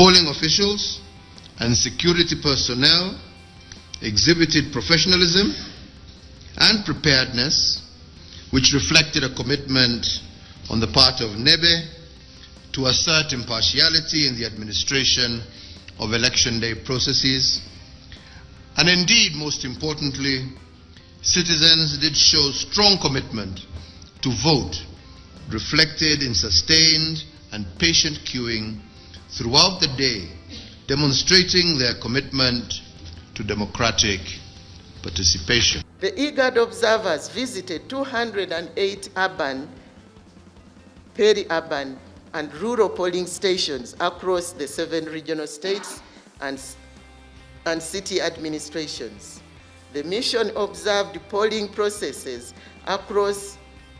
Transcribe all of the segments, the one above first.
polling officials and security personnel exhibited professionalism and preparedness, which reflected a commitment on the part of NEBE to assert impartiality in the administration of election day processes. And indeed, most importantly, citizens did show strong commitment to vote, reflected in sustained and patient queuing throughout the day, demonstrating their commitment to democratic participation. The IGAD observers visited 208 urban, peri-urban, and rural polling stations across the 7 regional states and city administrations. The mission observed polling processes across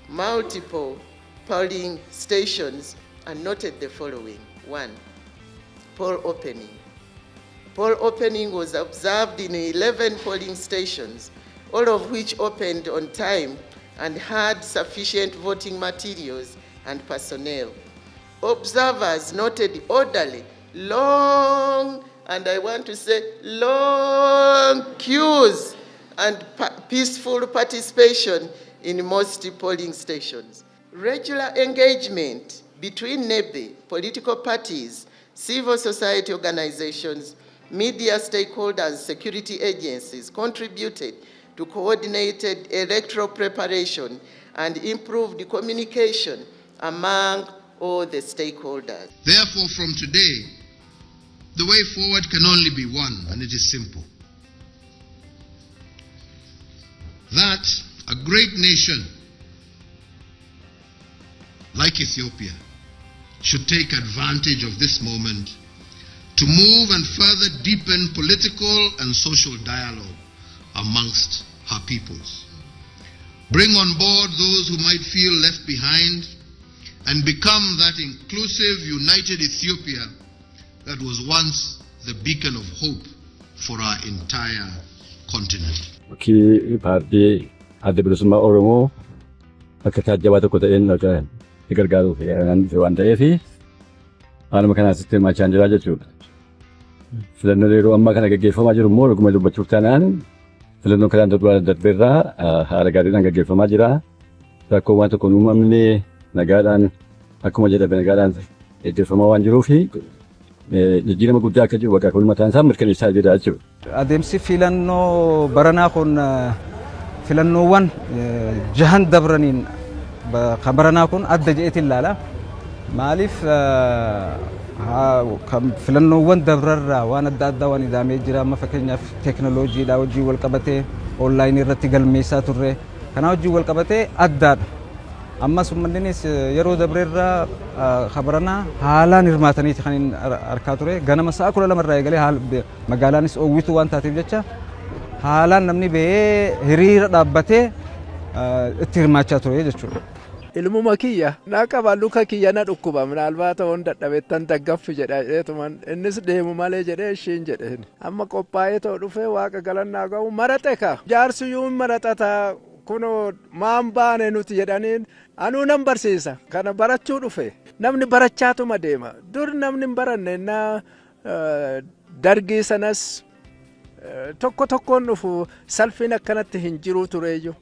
multiple polling stations and noted the following. 1. Poll opening. Poll opening was observed in 11 polling stations, all of which opened on time and had sufficient voting materials and personnel. Observers noted orderly, long, and I want to say long queues and peaceful participation in most polling stations. Regular engagement between NEBE, political parties, civil society organizations, media stakeholders, security agencies contributed to coordinated electoral preparation and improved communication among all the stakeholders. Therefore, from today, the way forward can only be one, and it is simple. That a great nation like Ethiopia should take advantage of this moment to move and further deepen political and social dialogue amongst her peoples. Bring on board those who might feel left behind and become that inclusive, united Ethiopia that was once the beacon of hope for our entire continent. Ki parti adda bilisummaa Oromoo akka taajjabaa tokko ta'een gargaaruuf waan ta'eef haaluma kanaasitti hirmaachaa jira jechuudha. Filannoo yeroo ammaa kana gaggeeffamaa jiru immoo dhuguma dubbachuuf taanaan filannoo kanaan darbeerraa haala gaariidhaan gaggeeffamaa jira. Rakkoo waan tokko uumamne nagaadhaan akkuma jedhame nagaadhaan gaggeeffamaa waan jiruuf jijjiirama guddaa akka jiru waggaa kun mataan isaa mirkaneessaa jira jechuudha. Adeemsi filannoo baranaa kun filannoowwan jahan dabraniin kan baranaa kun adda jedheetiin ilaala. Maaliif filannoowwan dabrarraa waan adda addaa waan ida'amee jira. Amma fakkeenyaaf teekinooloojiidhaa wajjin wal qabatee onlaayinii irratti galmeessaa turre. Kanaa wajjin wal qabatee addaadha. Ammas uummannis yeroo dabreerraa kabaranaa haalaan hirmaataniiti kan argaa ture. Ganama sa'a 12 irraa eegalee magaalaanis oowwituu waan taateef jecha haalaan namni ba'ee hiriira dhaabbatee itti hirmaachaa ture jechuudha. Ilmuma kiyya naaqaba luka kiyya na dhukkuba minaalbaata hon dadhabettan daggaffi jedheetuman innis deemu malee jedhee ishiin jedheen amma qophaa'ee ta'u dhufee waaqa galannaa ga'u marate ka jaarsiyuun maratata kuno maan baane nuti jedhaniin anuu nan barsiisa kana barachuu dhufe namni barachaatuma deema dur namni hin baranne na dargii sanas tokko tokkoon dhufu salphiin akkanatti hin jiru tureeyyu.